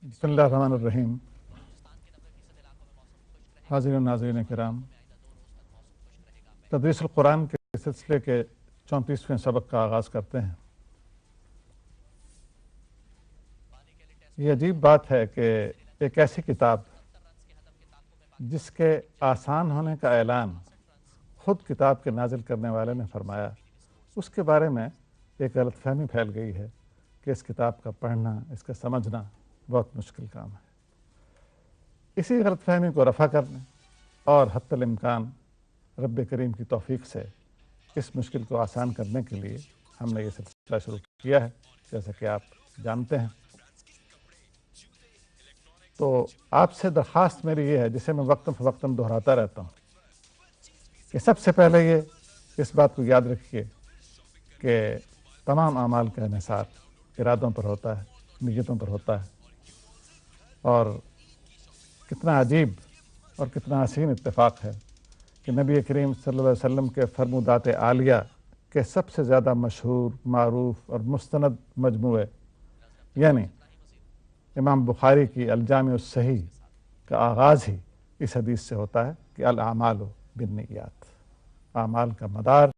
بسم اللہ الرحمن الرحیم. حاضرین و ناظرین کرام، تدریس القرآن کے سلسلے کے 34ویں سبق کا آغاز کرتے ہیں. یہ عجیب بات ہے کہ ایک ایسی کتاب جس کے آسان ہونے کا اعلان خود کتاب کے نازل کرنے والے نے فرمایا، اس کے بارے میں ایک غلط فہمی پھیل گئی ہے کہ اس کتاب کا پڑھنا، اس کا سمجھنا بہت مشکل کام ہے. اسی غلط فہمی کو رفع کرنے اور حتی الامکان رب کریم کی توفیق سے اس مشکل کو آسان کرنے کے لیے ہم نے یہ سلسلہ شروع کیا ہے، جیسا کہ آپ جانتے ہیں. تو آپ سے درخواست میری یہ ہے، جسے میں وقتاً فوقتاً دہراتا رہتا ہوں، کہ سب سے پہلے یہ اس بات کو یاد رکھیے کہ تمام اعمال کا انحصار ارادوں پر ہوتا ہے، نیتوں پر ہوتا ہے. اور کتنا عجیب اور کتنا حسین اتفاق ہے کہ نبی کریم صلی اللہ علیہ وسلم کے فرمودات عالیہ کے سب سے زیادہ مشہور، معروف اور مستند مجموعے، یعنی امام بخاری کی الجامع الصحیح کا آغاز ہی اس حدیث سے ہوتا ہے کہ الاعمال بالنیات. اعمال کا مدار،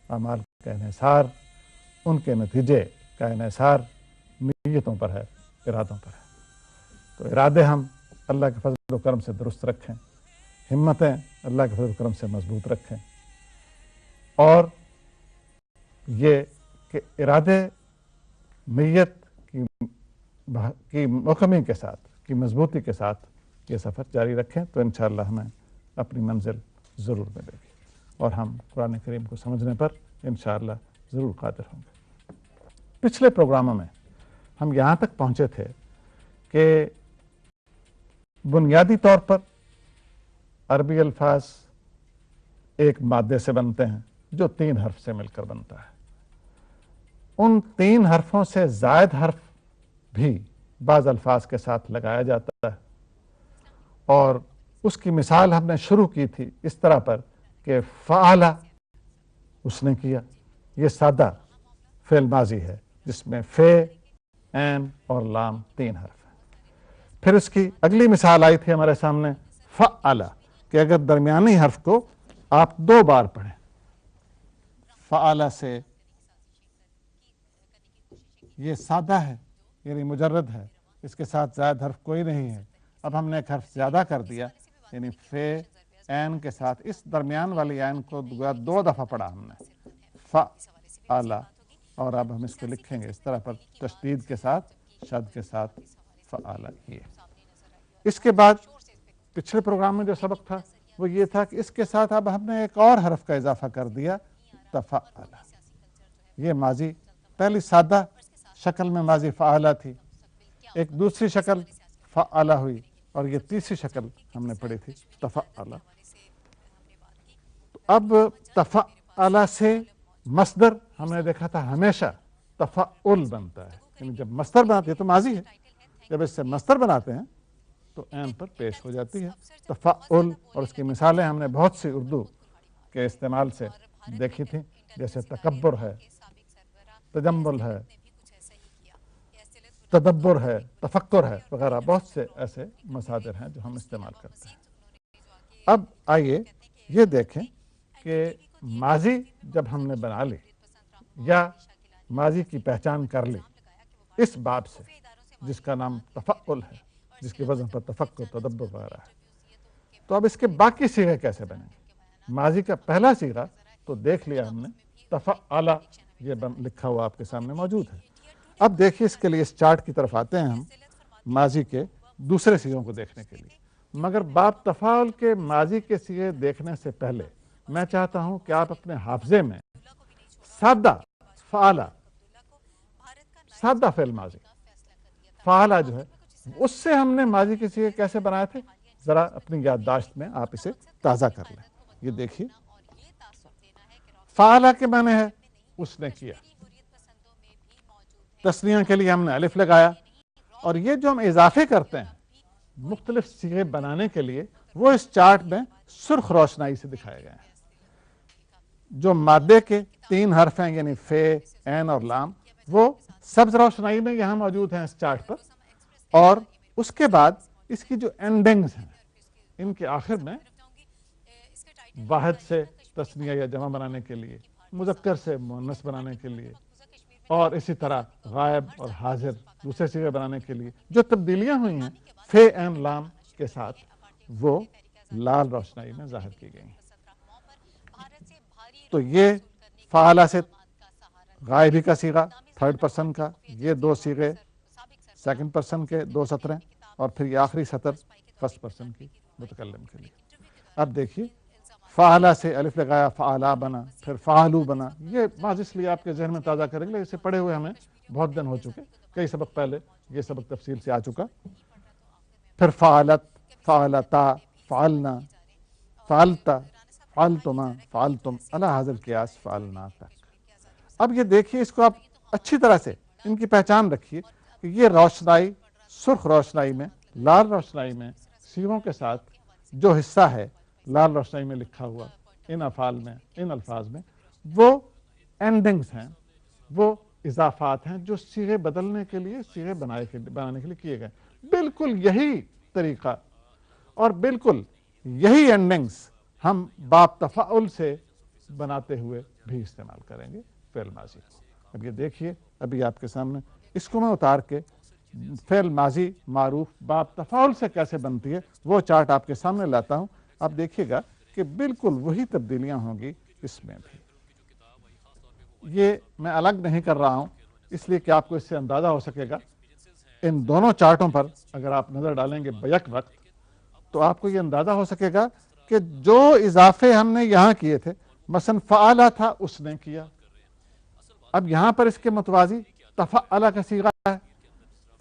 اعمال کا انحصار، ان کے نتیجے کا انحصار نیتوں پر ہے، ارادوں پر ہے. تو ارادے ہم اللہ کے فضل و کرم سے درست رکھیں، ہمتیں اللہ کے فضل و کرم سے مضبوط رکھیں، اور یہ کہ ارادے نیت کی محکمی کے ساتھ، کی مضبوطی کے ساتھ یہ سفر جاری رکھیں تو انشاءاللہ ہمیں اپنی منزل ضرور ملے گی، اور ہم قرآن کریم کو سمجھنے پر انشاءاللہ ضرور قادر ہوں گے. پچھلے پروگراموں میں ہم یہاں تک پہنچے تھے کہ بنیادی طور پر عربی الفاظ ایک مادے سے بنتے ہیں جو 3 حرف سے مل کر بنتا ہے. ان 3 حرفوں سے زائد حرف بھی بعض الفاظ کے ساتھ لگایا جاتا ہے، اور اس کی مثال ہم نے شروع کی تھی اس طرح پر کہ فعل، اس نے کیا. یہ سادہ فعل ماضی ہے جس میں فے، عین اور لام 3 حرف ہیں. پھر اس کی اگلی مثال آئی تھی ہمارے سامنے فعل، کہ اگر درمیانی حرف کو آپ 2 بار پڑھیں، فعل سے یہ سادہ ہے، یعنی مجرد ہے، اس کے ساتھ زائد حرف کوئی نہیں ہے. اب ہم نے ایک حرف زیادہ کر دیا، یعنی فے، عین کے ساتھ اس درمیان والی عین کو 2 دفعہ پڑھا ہم نے، فعل. اور اب ہم اس کو لکھیں گے اس طرح پر، تشدید کے ساتھ، شد کے ساتھ، فعل. یہ اس کے بعد پچھلے پروگرام میں جو سبق تھا وہ یہ تھا کہ اس کے ساتھ اب ہم نے ایک اور حرف کا اضافہ کر دیا، تفعل. یہ ماضی پہلی سادہ شکل میں ماضی فعل تھی، ایک دوسری شکل فعل ہوئی، اور یہ تیسری شکل ہم نے پڑھی تھی تفعل. اب تفعل سے مصدر ہم نے دیکھا تھا ہمیشہ تفعل بنتا ہے، یعنی جب مصدر بناتے ہیں تو ماضی ہے، جب اس سے مصدر بناتے ہیں تو عین پر پیش ہو جاتی ہے تفعل. اور اس کی مثالیں ہم نے بہت سی اردو کے استعمال سے دیکھی تھیں، جیسے تکبر ہے، تجمل ہے، تدبر ہے، تفکر ہے، وغیرہ بہت سے ایسے مصادر ہیں جو ہم استعمال کرتے ہیں. اب آئیے یہ دیکھیں کہ ماضی جب ہم نے بنا لی یا ماضی کی پہچان کر لی اس باب سے جس کا نام تفعل ہے، جس کی وزن پر تفکر، تدبر وغیرہ ہے، تو اب اس کے باقی صیغے کیسے بنیں گے؟ ماضی کا پہلا صیغہ تو دیکھ لیا ہم نے، تفعل، یہ لکھا ہوا آپ کے سامنے موجود ہے. اب دیکھیے اس کے لیے اس چارٹ کی طرف آتے ہیں ہم ماضی کے دوسرے صیغوں کو دیکھنے کے لیے. مگر باب تفاعل کے ماضی کے صیغے دیکھنے سے پہلے میں چاہتا ہوں کہ آپ اپنے حافظے میں سادہ فعل، سادہ فعل ماضی فعل جو ہے، اس سے ہم نے ماضی کے صیغے کیسے بنائے تھے، ذرا اپنی یادداشت میں آپ اسے تازہ کر لیں. یہ دیکھیے، فعل کے معنی ہے اس نے کیا، تثنیہ کے لیے ہم نے الف لگایا، اور یہ جو ہم اضافے کرتے ہیں مختلف صیغے بنانے کے لیے وہ اس چارٹ میں سرخ روشنائی سے دکھائے گئے ہیں. جو مادے کے 3 حرف ہیں یعنی فے، عین اور لام، وہ سبز روشنائی میں یہاں موجود ہیں اس چارٹ پر. اور اس کے بعد اس کی جو اینڈنگز ہیں ان کے آخر میں واحد سے تثنیہ یا جمع بنانے کے لیے، مذکر سے مؤنث بنانے کے لیے، اور اسی طرح غائب اور حاضر دوسرے صیغے بنانے کے لیے جو تبدیلیاں ہوئی ہیں فے این لام کے ساتھ، وہ لال روشنائی میں ظاہر کی گئی ہیں۔ تو یہ فعلا سے غائبی کا صیغہ تھرڈ پرسن کا، یہ دو صیغے سیکنڈ پرسن کے، دو سطریں، اور پھر یہ آخری سطر فرسٹ پرسن کی متکلم کے لیے۔ اب دیکھیے فعلا سے الف لگایا فعلا بنا، پھر فعلو بنا۔ یہ بات اس لیے آپ کے ذہن میں تازہ کریں گے، اسے پڑھے ہوئے ہمیں بہت دن ہو چکے، کئی سبق پہلے یہ سبق تفصیل سے آ چکا۔ پھر فعلت، فعلتا، فعلنا، فعلتا، فعلتما، فعلتم، علی ھذا القیاس فعلنا تک۔ اب یہ دیکھیے، اس کو آپ اچھی طرح سے ان کی پہچان رکھیے کہ یہ روشنائی، سرخ روشنائی میں، لال روشنائی میں صیغوں کے ساتھ جو حصہ ہے لال روشنائی میں لکھا ہوا ان افعال میں، ان الفاظ میں، وہ اینڈنگز ہیں، وہ اضافات ہیں جو صیغے بدلنے کے لیے، صیغے بنانے کے لیے کیے گئے۔ بالکل یہی طریقہ اور بالکل یہی اینڈنگز ہم باب تفاعل سے بناتے ہوئے بھی استعمال کریں گے فعل ماضی کو۔ اب یہ دیکھیے، ابھی آپ کے سامنے اس کو میں اتار کے فعل ماضی معروف باب تفاعل سے کیسے بنتی ہے وہ چارٹ آپ کے سامنے لاتا ہوں۔ آپ دیکھیے گا کہ بالکل وہی تبدیلیاں ہوں گی اس میں بھی۔ یہ میں الگ نہیں کر رہا ہوں اس لیے کہ آپ کو اس سے اندازہ ہو سکے گا۔ ان دونوں چارٹوں پر اگر آپ نظر ڈالیں گے بیک وقت تو آپ کو یہ اندازہ ہو سکے گا کہ جو اضافے ہم نے یہاں کیے تھے، مثلا فعلا تھا اس نے کیا، اب یہاں پر اس کے متوازی تفعلا کا صیغہ ہے،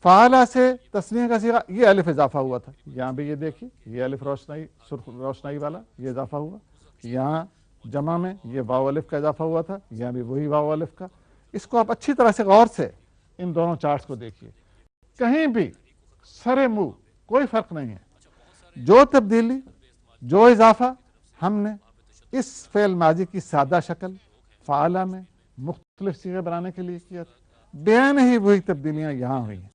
فعلا سے تثنیہ کا صیغہ، یہ الف اضافہ ہوا تھا، یہاں بھی یہ دیکھیے، یہ الف روشنائی، سرخ روشنائی والا یہ اضافہ ہوا، یہاں جمع میں یہ واو الف کا اضافہ ہوا تھا، یہاں بھی وہی واو الف کا۔ اس کو آپ اچھی طرح سے غور سے ان دونوں چارٹس کو دیکھیے، کہیں بھی سرے منہ کوئی فرق نہیں ہے۔ جو تبدیلی، جو اضافہ ہم نے اس فعل ماضی کی سادہ شکل فعلا میں مختلف صیغے بنانے کے لیے کیا تھا، بین ہی وہی تبدیلیاں یہاں ہوئی ہیں۔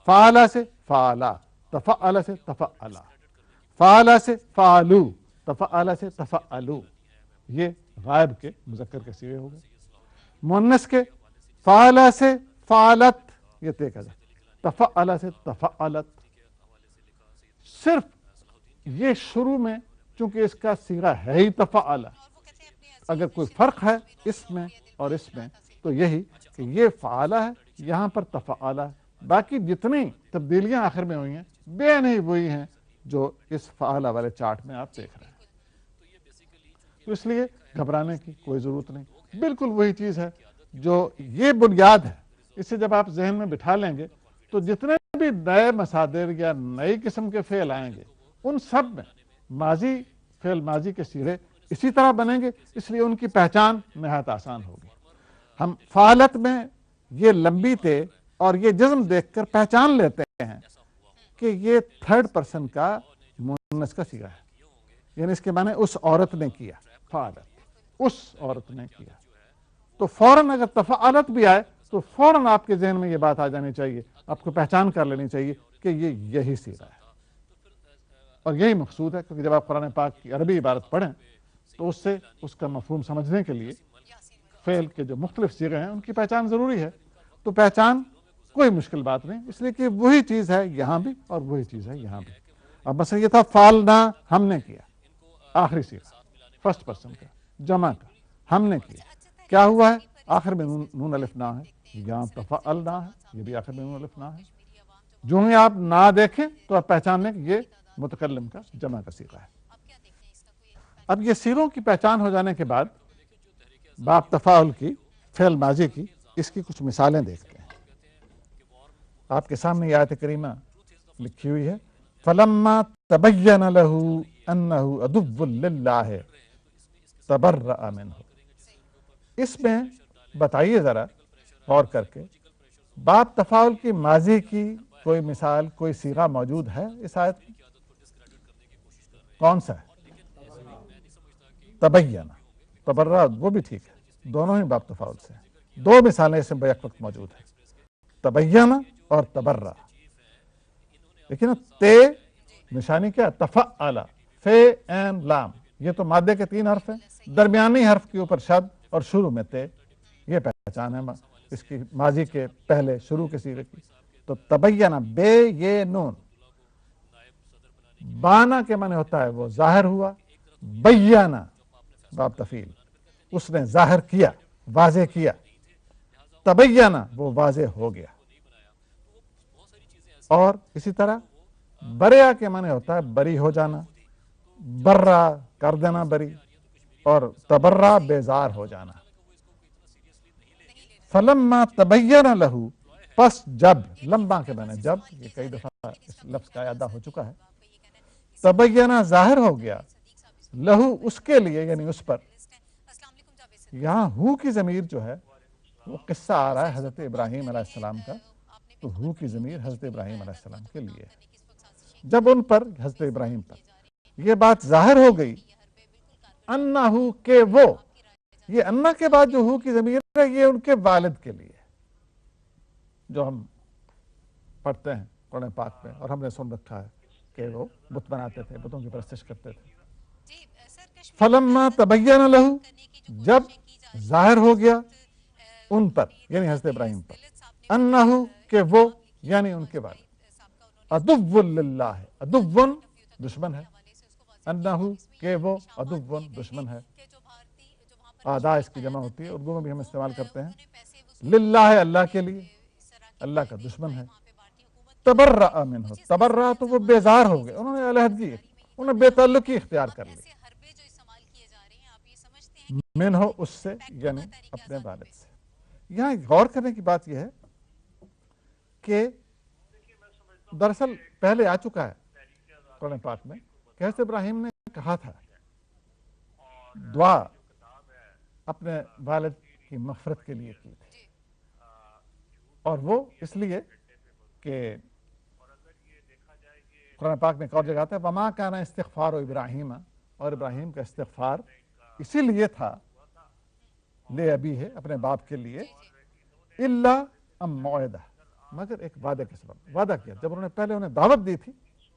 فعلا سے فعلا، تفعلا سے تفعلا، فعلا سے فعلو، تفعلا سے تفعلو۔ یہ غائب کے مذکر کے صیغے ہو گئے۔ مؤنث کے فعلا سے فعلت، یہ طے کا تفعلا سے تفعلت۔ صرف یہ شروع میں چونکہ اس کا صیغہ ہے ہی تفعلا، اگر کوئی فرق ہے اس میں اور اس میں تو یہی کہ یہ فعلا ہے، یہاں پر تفعلا ہے، باقی جتنی تبدیلیاں آخر میں ہوئی ہیں بے نہیں وہی ہیں جو اس فعلا والے چارٹ میں آپ دیکھ رہے ہیں۔ تو اس لیے گھبرانے کی کوئی ضرورت نہیں، بالکل وہی چیز ہے جو یہ بنیاد ہے۔ اسے جب آپ ذہن میں بٹھا لیں گے تو جتنے بھی نئے مصادر یا نئی قسم کے فعل آئیں گے ان سب میں ماضی، فعل ماضی کے صیغے اسی طرح بنیں گے، اس لیے ان کی پہچان نہایت آسان ہوگی۔ ہم فعلت میں یہ لمبی تے اور یہ جزم دیکھ کر پہچان لیتے ہیں کہ یہ تھرڈ پرسن کا مؤنث کا صیغہ ہے، یعنی اس کے معنی اس عورت نے کیا، فعلت اس عورت نے کیا۔ تو فوراً اگر تفعلت بھی آئے تو فوراً آپ کے ذہن میں یہ بات آ جانی چاہیے، آپ کو پہچان کر لینی چاہیے کہ یہ یہی صیغہ ہے، اور یہی مقصود ہے۔ کیونکہ جب آپ قرآن پاک کی عربی عبارت پڑھیں تو اس سے اس کا مفہوم سمجھنے کے لیے فعل کے جو مختلف صیغے ہیں ان کی پہچان ضروری ہے۔ تو پہچان کوئی مشکل بات نہیں، اس لیے کہ وہی چیز ہے یہاں بھی اور وہی چیز ہے یہاں بھی۔ اب مثلا یہ تھا فعلنا، ہم نے کیا، آخری صیغہ فرسٹ پرسن کا، جمع کا، ہم نے کیا، کیا ہوا ہے؟ آخر میں نون الف نہ ہے، یہاں تفعلنا ہے، یہ بھی آخر میں نون الف نہ ہے۔ جو ہی آپ نہ دیکھیں تو آپ پہچان لیں کہ یہ متکلم کا جمع کا صیغہ ہے۔ اب یہ صیغوں کی پہچان ہو جانے کے بعد باب تفاعل کی، فعل ماضی کی، اس کی کچھ مثالیں دیکھتے ہیں۔ آپ کے سامنے یہ آیت کریمہ لکھی ہوئی ہے، فَلَمَّا تَبَيَّنَ لَهُ أَنَّهُ عَدُوٌّ لِلَّهِ تَبَرَّأَ مِنْهُ۔ اس میں بتائیے ذرا غور کر کے، باب تفاعل کی ماضی کی کوئی مثال، کوئی صیغہ موجود ہے اس آیت میں؟ کون سا ہے؟ تبین، تبرہ وہ بھی ٹھیک ہے، دونوں ہی باب تفاعل سے ہیں۔ دو مثالیں اس میں بیک وقت موجود ہیں، تبین اور تبرہ۔ لیکن تے نشانی کیا؟ تفعل، فے این لام، یہ تو مادے کے 3 حرف ہیں، درمیانی حرف کے اوپر شد اور شروع میں تے، یہ پہچان ہے اس کی ماضی کے پہلے شروع کے صیغے کی. تو تبینہ، بے یہ نون، بانا کے معنی ہوتا ہے وہ ظاہر ہوا، بیانہ باب تفعیل، اس نے ظاہر کیا، واضح کیا، تبینہ وہ واضح ہو گیا. اور اسی طرح بریا کے معنی ہوتا ہے بری ہو جانا، برا کر دینا بری، اور تبرا بیزار ہو جانا. فلما تبین لہو، پس جب، لمبا کے معنی جب، یہ کئی دفعہ اس لفظ کا اعادہ ہو چکا ہے. تبینہ ظاہر ہو گیا، لہو اس کے لیے، یعنی اس پر. یہاں ہو کی ضمیر جو ہے وہ قصہ آ رہا ہے حضرت ابراہیم علیہ السلام کا، تو ہو کی ضمیر حضرت ابراہیم علیہ السلام کے لیے. جب ان پر، حضرت ابراہیم پر یہ بات ظاہر ہو گئی، انہو کہ وہ، یہ انا کے بعد جو ہو کی ضمیر ہے یہ ان کے والد کے لیے، جو ہم پڑھتے ہیں قرآن پاک میں، اور ہم نے سن رکھا ہے کہ وہ بت بناتے تھے، بتوں کی پرستش کرتے تھے. فلما تبین لہو، جب ظاہر ہو گیا ان پر، یعنی حضرت ابراہیم پر، انہو کہ وہ، یعنی ان کے والد، عدو للہ، عدو دشمن ہے، انہو کہ وہ، عدو دشمن ہے. اعداء اس کی جمع ہوتی ہے، اردو میں بھی ہم استعمال کرتے ہیں. للہ اللہ کے لیے، اللہ کا دشمن ہے. تبرأ منہ، تبرأ تو وہ بیزار ہو گئے، انہوں نے علیحدگی، انہوں نے بے تعلقی اختیار کر لی منہ، اس سے، یعنی اپنے والد سے. یہاں غور کرنے کی بات یہ ہے کہ دراصل پہلے آ چکا ہے قرآن پاک میں کہ حضرت ابراہیم نے کہا تھا دعا اپنے والد کی مغفرت کے لیے کی تھی، اور وہ اس لیے کہ قرآن پاک میں ایک اور جگہ آتا ہے وما کان استغفار ابراہیم، اور ابراہیم کا استغفار اسی لیے تھا لے ابی ہے، اپنے باپ کے لیے، الا ام موعدہ، مگر ایک وعدے کے سبب. وعدہ کیا جب انہوں نے پہلے انہیں دعوت دی تھی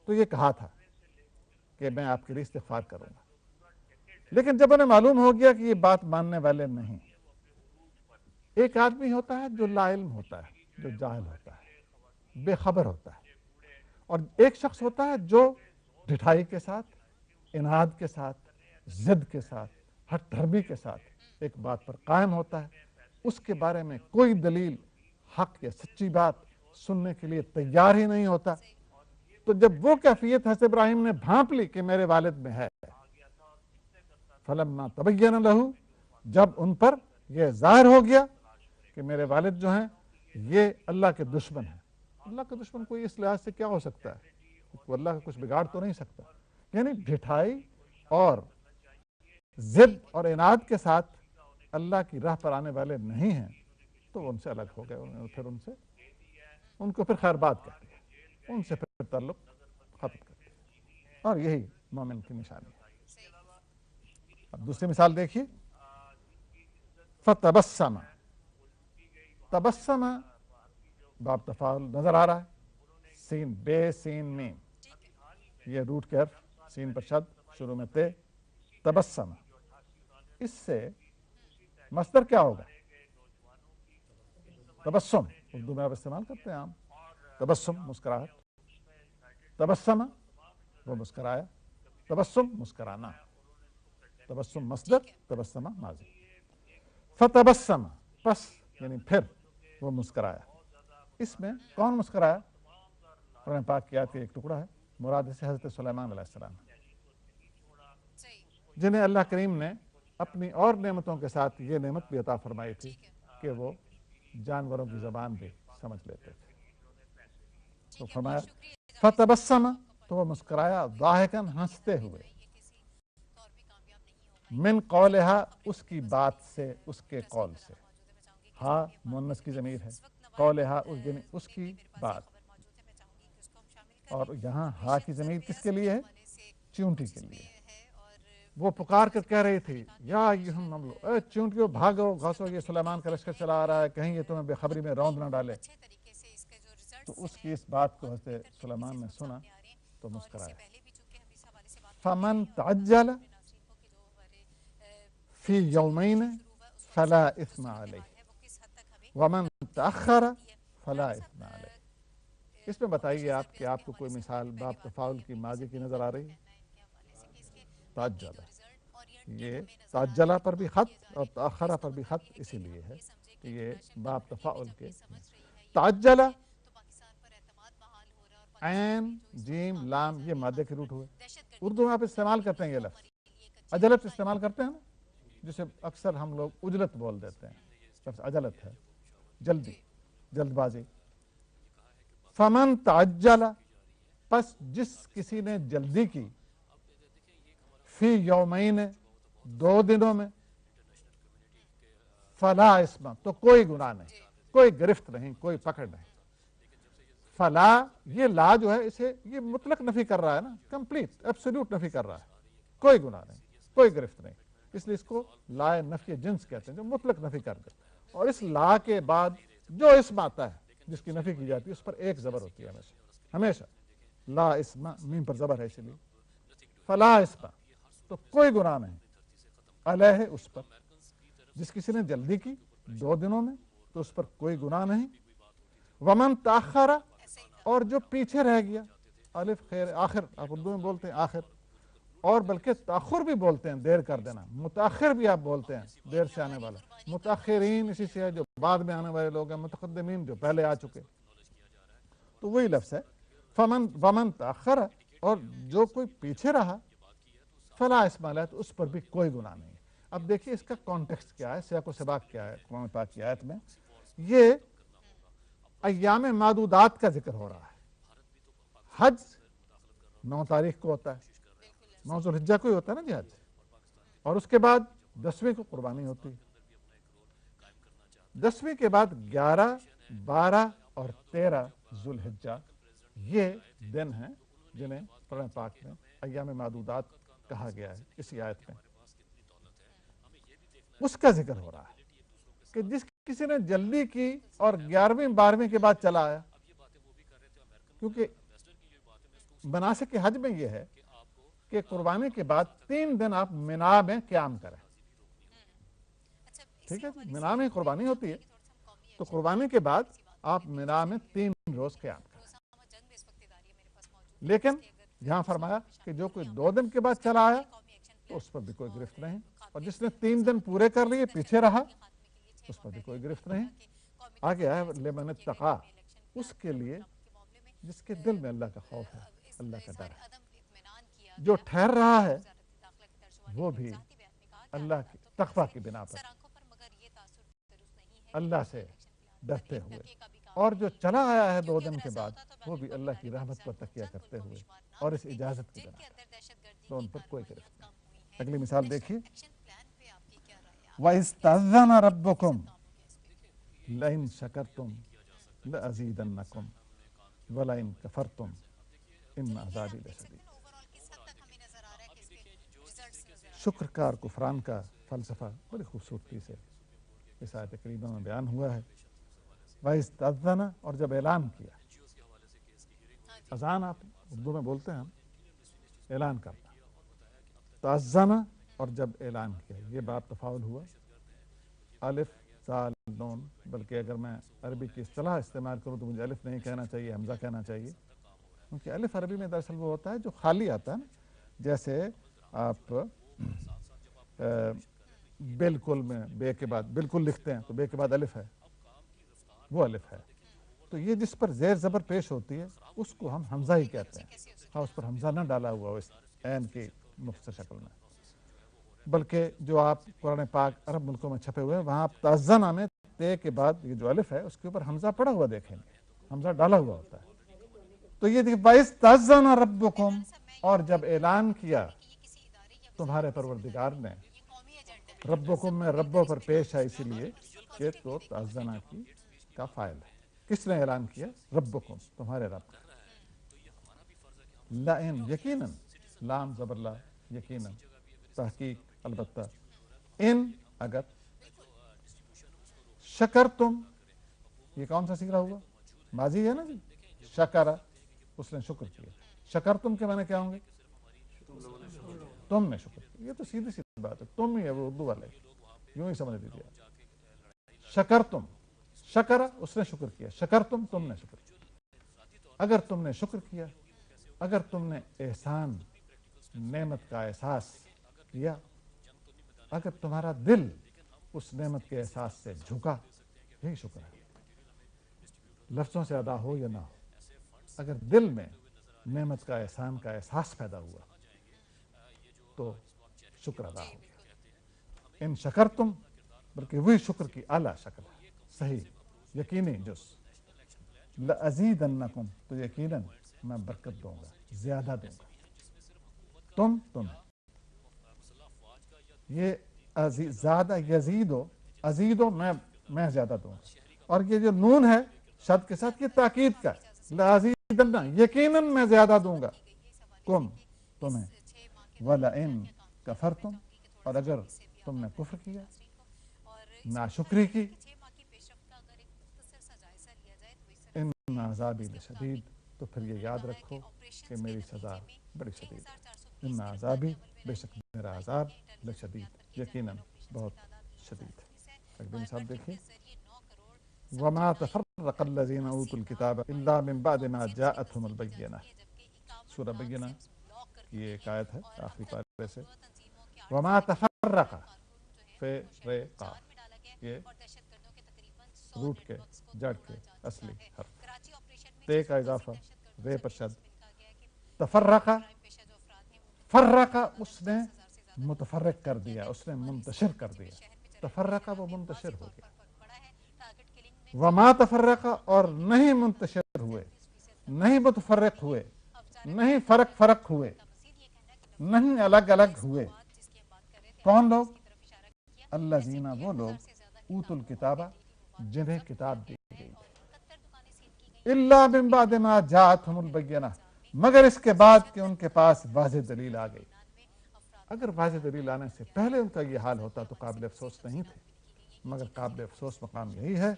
تو یہ کہا تھا کہ میں آپ کے لیے استغفار کروں گا، لیکن جب انہیں معلوم ہو گیا کہ یہ بات ماننے والے نہیں. ایک آدمی ہوتا ہے جو لا علم ہوتا ہے، جو جاہل ہوتا ہے، بے خبر ہوتا ہے، اور ایک شخص ہوتا ہے جو ڈھٹائی کے ساتھ، اناد کے ساتھ، ضد کے ساتھ، ہٹ دھرمی کے ساتھ ایک بات پر قائم ہوتا ہے، اس کے بارے میں کوئی دلیل، حق یا سچی بات سننے کے لیے تیار ہی نہیں ہوتا. تو جب وہ کیفیت حضرت ابراہیم نے بھانپ لی کہ میرے والد میں ہے، فلما تبین لہو، جب ان پر یہ ظاہر ہو گیا کہ میرے والد جو ہیں یہ اللہ کے دشمن ہیں. اللہ کا دشمن کوئی اس لحاظ سے کیا ہو سکتا ہے؟ وہ اللہ کا کچھ بگاڑ تو نہیں سکتا، یعنی ڈھٹائی اور ضد اور اناد کے ساتھ اللہ کی راہ پر آنے والے نہیں ہیں، تو وہ ان سے الگ ہو گئے. پھر ان کو پھر خیر بات کہتے ہیں، ان سے پھر تعلق ختم کرتے ہیں، اور یہی مومن کی نشانی ہے. اب دوسری مثال دیکھیے، فتبسم، تبسم باب تفاعل نظر آ رہا ہے، سین، بے سین میم، یہ روٹ کے حرف، سین پر شد، شروع میں تے، تبسم. اس سے مصدر کیا ہوگا؟ تبسم، اردو میں آپ استعمال کرتے ہیں عام، تبسم مسکراہٹ، تبسم وہ مسکرایا، تبسم مسکرانا، تبسم مصدر، تبسم ماضی. فتبسم، پس یعنی پھر وہ مسکرایا. اس میں کون مسکرایا؟ قرآن پاک کی آیت کا ایک ٹکڑا ہے، مراد سے حضرت سلیمان علیہ السلام، جنہیں اللہ کریم نے اپنی اور نعمتوں کے ساتھ یہ نعمت بھی عطا فرمائی تھی کہ وہ جانوروں کی زبان بھی سمجھ لیتے تھے. تو فرمایا فتبسم، تو وہ مسکرایا، ضاحکاً ہنستے ہوئے، من قولہا، اس کی بات سے، اس کے قول سے. ہاں مؤنث کی ضمیر ہے، قولہا یعنی اس کی بات، اور یہاں ہا کی ضمیر کس کے لیے ہے؟ چونٹی کے لیے. وہ پکار کر کہہ رہی تھی یا ایھا النمل، اے چونٹیوں بھاگو گھسو، یہ سلیمان کا لشکر چلا آ رہا ہے، کہیں یہ تمہیں بے خبری میں روند نہ ڈالے. تو اس کی اس بات کو حضرت سلیمان نے سنا تو مسکرایا. فمن تعجل فی یومین فلا اثم علیہ ومن تأخر فلا اثم علیہ. اس میں بتائیے آپ کہ آپ کو کوئی مثال باب تفاعل کی ماضی کی نظر آ رہی ہے؟ تعجلہ، یہ تعجلہ پر بھی خط اور تأخرہ پر بھی خط اسی لیے ہے کہ یہ باب تفاعل کے. تعجلہ عین جیم لام یہ مادے کے روٹ ہوئے. اردو میں آپ استعمال کرتے ہیں یہ لفظ عجلت استعمال کرتے ہیں نا، جسے اکثر ہم لوگ عجلت بول دیتے ہیں. لفظ عجلت ہے جلدی، جلد بازی. فمن تعجل پس جس کسی نے جلدی کی فی یومین 2 دنوں میں فلا اسم تو کوئی گناہ نہیں، کوئی گرفت نہیں، کوئی پکڑ نہیں. فلا یہ لا جو ہے اسے یہ مطلق نفی کر رہا ہے نا، کمپلیٹ ایبسولوٹ نفی کر رہا ہے. کوئی گناہ نہیں، کوئی گرفت نہیں، اس لیے اس کو لا نفی جنس کہتے ہیں جو مطلق نفی کر دے. اور اس لا کے بعد جو اسم آتا ہے جس کی نفی کی جاتی ہے اس پر ایک زبر ہوتی ہے ہمیشہ ہمیشہ. لا اسم میم پر زبر ہے اس لیے فلا اسم تو کوئی گناہ نہیں علیہ اس پر. جس کسی نے جلدی کی 2 دنوں میں تو اس پر کوئی گناہ نہیں. ومن تاخر اور جو پیچھے رہ گیا، الف خیر آخر آپ اردو میں بولتے ہیں آخر، اور بلکہ تاخر بھی بولتے ہیں دیر کر دینا، متاخر بھی آپ بولتے ہیں دیر سے آنے والا. متاخرین اسی سے ہے جو بعد میں آنے والے لوگ ہیں، متقدمین جو پہلے آ چکے. تو وہی لفظ ہے ومن تاخر اور جو کوئی پیچھے رہا فلا اسم علیہ تو اس پر بھی کوئی گناہ نہیں. اب دیکھیے اس کا کانٹیکسٹ کیا ہے، سیاق و سباق کیا ہے. قرآن پاک کی آیت میں یہ ایام معدودات کا ذکر ہو رہا ہے. حج 9 تاریخ کو ہوتا ہے، 9 ذوالحجہ کو ہی ہوتا ہے نا جی حج، اور اس کے بعد 10ویں کو قربانی ہوتی ہے. 10ویں کے بعد 11 12 اور 13 ذوالحجہ یہ دن ہیں جنہیں قرآن پاک میں ایام معدودات کہا گیا ہے. اسی آیت میں اس کا ذکر ہو رہا ہے کہ جس کسی نے جلدی کی اور 11ویں 12ویں کے بعد چلا آیا. کیونکہ مناسک حج میں یہ ہے کہ قربانی کے بعد 3 دن آپ منا میں قیام کریں. ٹھیک ہے، منا میں قربانی ہوتی ہے تو قربانی کے بعد آپ منا میں 3 روز قیام کریں. لیکن یہاں فرمایا کہ جو کوئی 2 دن کے بعد چلا آیا تو اس پر بھی کوئی گرفت نہیں، اور جس نے 3 دن پورے کر لیے پیچھے رہا اس پر بھی کوئی گرفت نہیں. آگے آیا لمن اتقا اس کے لیے جس کے دل میں اللہ کا خوف ہے، اللہ کا ڈر ہے، جو ٹھہر رہا ہے وہ بھی اللہ کی تقویٰ کی بنا پر اللہ سے ڈرتے ہوئے، اور جو چلا آیا ہے 2 دن کے بعد وہ بھی اللہ کی رحمت پر تکیہ کرتے ہوئے اور اس اجازت کی بنا پر، تو ان پر کوئی گرفت نہیں. اگلی مثال دیکھیے وَإِذْ تَأَذَّنَ رَبُّكُمْ لَئِن شَكَرْتُمْ لَأَزِيدَنَّكُمْ وَلَئِن كَفَرْتُمْ إِنَّ عَذَابِي لَشَدِيدٌ. شکر کا اور کفران کا فلسفہ بڑی خوبصورتی سے اس آیت کریمہ میں بیان ہوا ہے. وَإِذْ تَأَذَّنَ اور جب اعلان کیا، اذان آپ اردو میں بولتے ہیں ہم اعلان کرنا، تأذن اور جب اعلان کیا یہ باب تفاعل ہوا. الف زال نون، بلکہ اگر میں عربی کی اصطلاح استعمال کروں تو مجھے الف نہیں کہنا چاہیے، حمزہ کہنا چاہیے، کیونکہ الف عربی میں دراصل وہ ہوتا ہے جو خالی آتا ہے نا. جیسے آپ بالکل میں بے کے بعد بالکل لکھتے ہیں تو بے کے بعد الف ہے، وہ الف ہے. تو یہ جس پر زیر زبر پیش ہوتی ہے اس کو ہم حمزہ ہی کہتے ہیں. ہاں اس پر حمزہ نہ ڈالا ہوا ہو اس عین کی مختصر شکل میں، بلکہ جو آپ قرآن پاک عرب ملکوں میں چھپے ہوئے ہیں وہاں آپ تأذن میں تے کے بعد یہ جو الف ہے اس کے اوپر حمزہ پڑا ہوا دیکھیں گے، حمزہ ڈالا ہوا ہوتا ہے. تو یہ دیکھیں وَإِذْ تَأَذَّنَ رَبُّكُمْ اور جب اعلان کیا تمہارے پروردگار نے. ربکم میں ربوں پر پیش ہے اسی لیے کہ تو تأذنہ کی کا فاعل ہے. کس نے اعلان کیا؟ ربکم تمہارے رب. لئن یقیناً، لام زبر لا، یقیناً تحقیق البتہ، ان اگر، شکر تم یہ کون سا صیغہ ہوا؟ ماضی ہے نا جی، شکر اس نے شکر کیا. شکر تم کے معنی کیا ہوں گے؟ تم نے شکر کیا. یہ تو سیدھی سی بات ہے, تم ہی ہے وہ اردو والے, یوں ہی سمجھ لیجیے. شکر تم, شکر اس نے شکر کیا, شکر تم نے شکر کیا. اگر تم نے شکر کیا, اگر تم نے احسان نعمت کا احساس کیا, اگر تمہارا دل اس نعمت کے احساس سے جھکا, یہی شکر ہے. لفظوں سے ادا ہو یا نہ ہو, اگر دل میں نعمت کا احسان کا احساس پیدا ہوا تو شکر ادا ہو گیا. ان شکر تم, بلکہ وہی شکر کی اعلیٰ شکل ہے, صحیح یقینی جز. لَأَزِيدَنَّكُمْ, تو یقیناً میں برکت دوں گا, زیادہ دوں گا. تم یہ زیادہ یزیدو, ازیدو میں زیادہ دوں گا. اور یہ جو نون ہے شد کے ساتھ, یہ تاکید کا ہے. لَأَزِيدَنَّ, یقیناً میں زیادہ دوں گا کم تمہیں. وَلَئِن كَفَرْتُمْ, اور اگر تم نے کفر کیا, ناشکری کی, ان عذابی لشدید, تو پھر یہ یاد رکھو کہ میری سزا بڑی شدید ہے. ان عذابی, بے شک میرا عذاب, لشدید, یقیناً بہت شدید ہے. اگلی مثال دیکھیے. وما تفرق الذين اوتوا الكتاب الا من بعد ما جاءتهم البینہ. سورہ بینہ کی ایک آیت ہے آخری پارے سے. وما تفرق, فرقا, یہ روٹ کے جڑ کے اصلی حرف, تے کا اضافہ, رے پر شد. تفرقہ, فرقہ اس نے متفرق کر دیا, اس نے منتشر کر دیا. تفرقہ وہ منتشر ہو گیا. وما تفرقہ, اور نہیں منتشر ہوئے, نہیں متفرق ہوئے, نہیں فرق ہوئے, نہیں الگ الگ ہوئے. کون لوگ؟ الذین, وہ لوگ, اوتوا الکتاب, جنہیں کتاب دی گئی تھی. الا من بعد ما جاءتهم البینہ, مگر اس کے بعد کہ ان کے پاس واضح دلیل آ گئی. اگر واضح دلیل آنے سے پہلے ان کا یہ حال ہوتا تو قابل افسوس نہیں تھے, مگر قابل افسوس مقام یہی ہے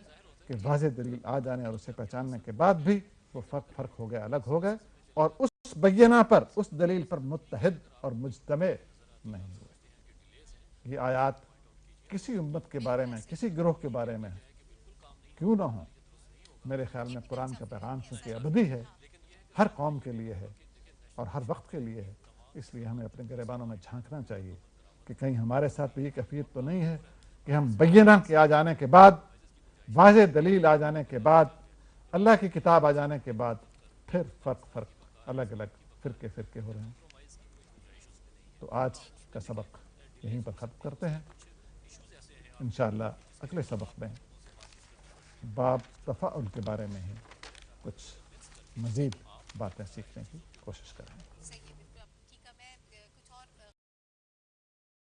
کہ واضح دلیل آ جانے اور اسے پہچاننے کے بعد بھی وہ فرق ہو گئے, الگ ہو گئے, اور اس بینہ پر, اس دلیل پر متحد اور مجتمع نہیں ہوئے. یہ آیات کسی امت کے بارے میں, کسی گروہ کے بارے میں کیوں نہ ہوں, میرے خیال میں قرآن کا پیغام چونکہ ابدی ہے, ہر قوم کے لیے ہے اور ہر وقت کے لیے ہے, اس لیے ہمیں اپنے گریبانوں میں جھانکنا چاہیے کہ کہیں ہمارے ساتھ یہ کیفیت تو نہیں ہے کہ ہم بینہ کے آ جانے کے بعد, واضح دلیل آ جانے کے بعد, اللہ کی کتاب آ جانے کے بعد پھر فرق الگ الگ فرقے ہو رہے ہیں. تو آج کا سبق یہیں پر ختم کرتے ہیں. انشاءاللہ اگلے سبق میں باب تفاعل کے بارے میں ہی کچھ مزید باتیں سیکھنے کی کوشش کریں.